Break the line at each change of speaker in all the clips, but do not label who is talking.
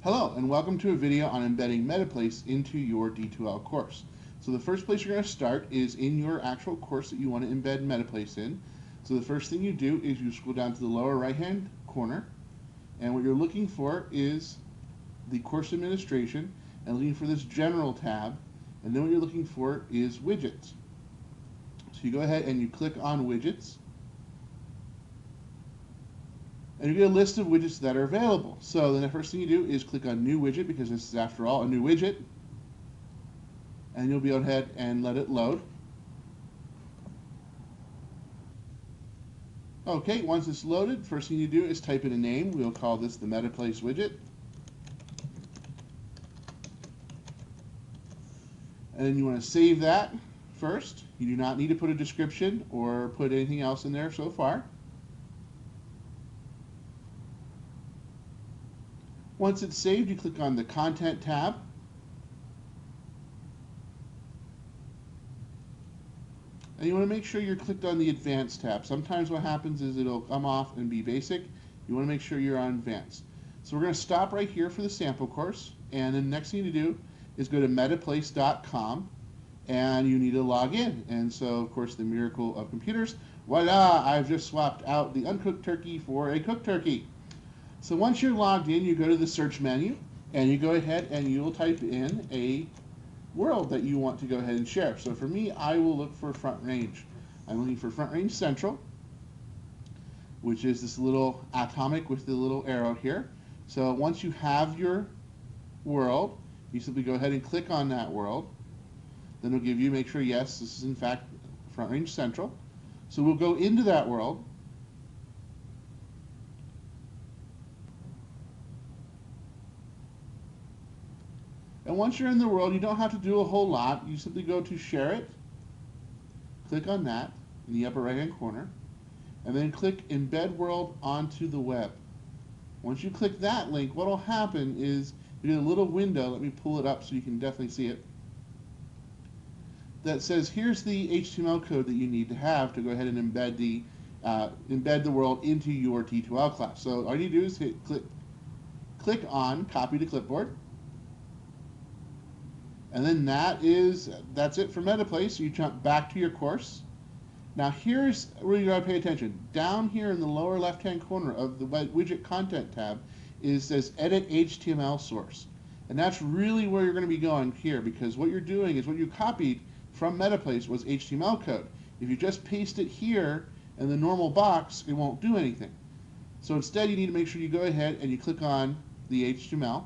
Hello, and welcome to a video on embedding Metaplace into your D2L course. So the first place you're going to start is in your actual course that you want to embed Metaplace in. So the first thing you do is you scroll down to the lower right-hand corner, and what you're looking for is the course administration, and looking for this general tab, and then what you're looking for is widgets. So you go ahead and you click on widgets, and you get a list of widgets that are available. So then the first thing you do is click on New Widget, because this is, after all, a new widget. And you'll be go ahead and let it load. Okay, once it's loaded, first thing you do is type in a name. We'll call this the Metaplace widget. And then you want to save that first. You do not need to put a description or put anything else in there so far. Once it's saved, you click on the Content tab. And you want to make sure you're clicked on the Advanced tab. Sometimes what happens is it'll come off and be basic. You want to make sure you're on Advanced. So we're going to stop right here for the sample course. And then the next thing to do is go to metaplace.com, and you need to log in. And so, of course, the miracle of computers, voila, I've just swapped out the uncooked turkey for a cooked turkey. So once you're logged in, you go to the search menu, and you go ahead and you will type in a world that you want to go ahead and share. So for me, I will look for Front Range. I'm looking for Front Range Central, which is this little atomic with the little arrow here. So once you have your world, you simply go ahead and click on that world. Then it'll give you, make sure, yes, this is in fact Front Range Central. So we'll go into that world. And once you're in the world, you don't have to do a whole lot. You simply go to Share It, click on that in the upper right-hand corner, and then click Embed World onto the web. Once you click that link, what will happen is you get a little window. Let me pull it up so you can definitely see it. That says, here's the HTML code that you need to have to go ahead and embed the world into your D2L class. So all you do is click on Copy to Clipboard. And then that's it for Metaplace. So you jump back to your course. Now here's where you gotta pay attention. Down here in the lower left-hand corner of the Widget Content tab says Edit HTML Source. And that's really where you're gonna be going here, because what you're doing is what you copied from Metaplace was HTML code. If you just paste it here in the normal box, it won't do anything. So instead, you need to make sure you go ahead and you click on the HTML.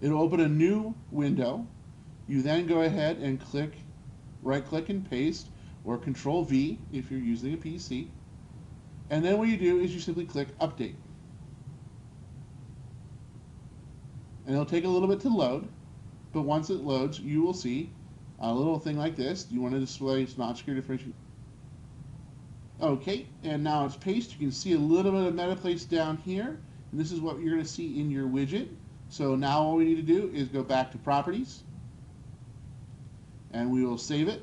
It'll open a new window. You then go ahead and right-click and paste, or Control-V if you're using a PC. And then what you do is you simply click Update. And it'll take a little bit to load, but once it loads, you will see a little thing like this. Do you want to display not-secure differentiation? Okay, and now it's pasted. You can see a little bit of Metaplace down here, and this is what you're going to see in your widget. So now all we need to do is go back to Properties, and we will save it.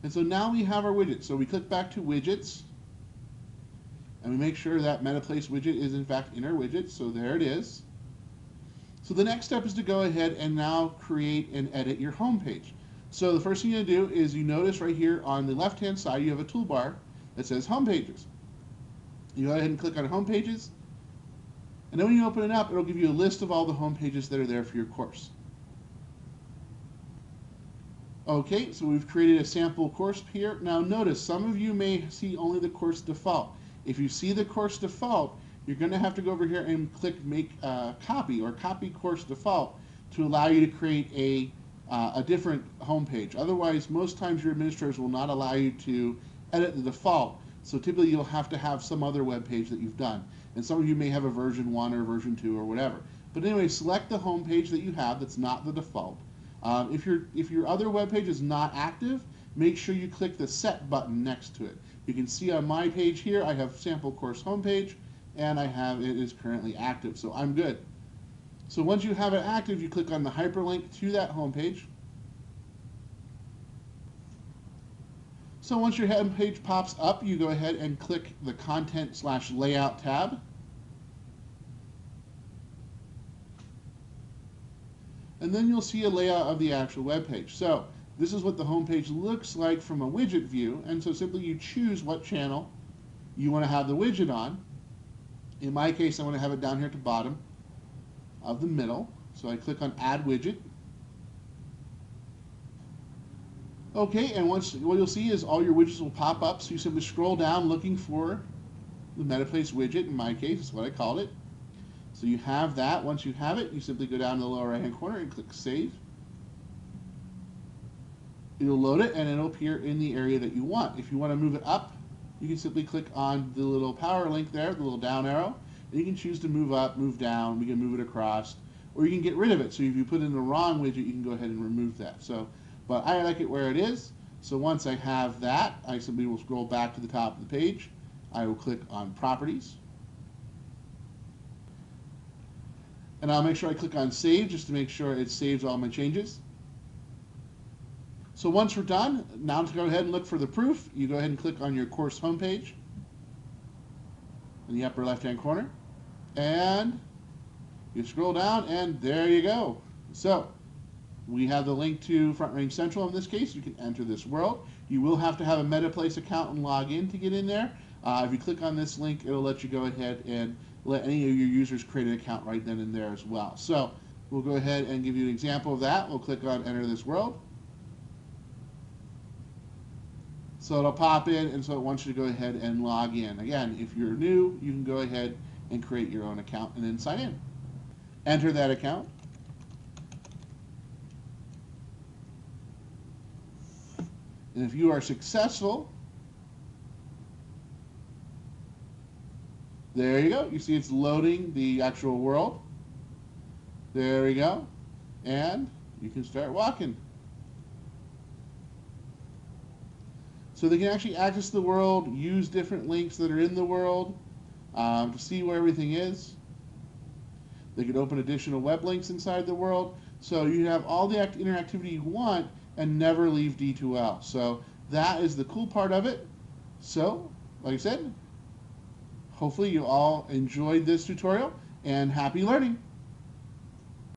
And so now we have our widget. So we click back to Widgets, and we make sure that Metaplace widget is in fact in our widget. So there it is. So the next step is to go ahead and now create and edit your home page. So the first thing you do is you notice right here on the left-hand side you have a toolbar that says Home Pages. You go ahead and click on Home Pages. And then when you open it up, it'll give you a list of all the home pages that are there for your course. Okay, so we've created a sample course here. Now notice, some of you may see only the course default. If you see the course default, you're going to have to go over here and click Make Copy, or Copy Course Default, to allow you to create a different home page. Otherwise, most times your administrators will not allow you to edit the default. So typically you'll have to have some other web page that you've done. And some of you may have a version 1 or version 2 or whatever. But anyway, select the home page that you have that's not the default. If your other web page is not active, make sure you click the Set button next to it. You can see on my page here, I have sample course homepage, and it is currently active, so I'm good. So once you have it active, you click on the hyperlink to that homepage. So once your home page pops up, you go ahead and click the Content/Layout tab. and then you'll see a layout of the actual web page. So this is what the home page looks like from a widget view, and so simply you choose what channel you want to have the widget on. In my case, I want to have it down here at the bottom of the middle, so I click on Add Widget. Okay, and what you'll see is all your widgets will pop up, so you simply scroll down looking for the Metaplace widget. In my case, is what I called it. So you have that. Once you have it, you simply go down to the lower right-hand corner and click Save. It'll load it, and it'll appear in the area that you want. If you want to move it up, you can simply click on the little power link there, the little down arrow, and you can choose to move up, move down, we can move it across, or you can get rid of it. So if you put in the wrong widget, you can go ahead and remove that. But I like it where it is. So once I have that, I simply will scroll back to the top of the page. I will click on Properties. And I'll make sure I click on Save just to make sure it saves all my changes. So once we're done, now to go ahead and look for the proof, you go ahead and click on your course homepage in the upper left-hand corner. And you scroll down, and there you go. So we have the link to Front Range Central in this case. You can enter this world. You will have to have a Metaplace account and log in to get in there. If you click on this link, it'll let you go ahead and let any of your users create an account right then and there as well. So we'll go ahead and give you an example of that. We'll click on Enter This World. So it'll pop in, and so it wants you to go ahead and log in. Again, if you're new, you can go ahead and create your own account and then sign in. Enter that account. And if you are successful, there you go. You see it's loading the actual world. There we go. And you can start walking. So they can actually access the world, use different links that are in the world to see where everything is. They can open additional web links inside the world. So you have all the interactivity you want and never leave D2L. So that is the cool part of it. So, like I said, hopefully you all enjoyed this tutorial, and happy learning.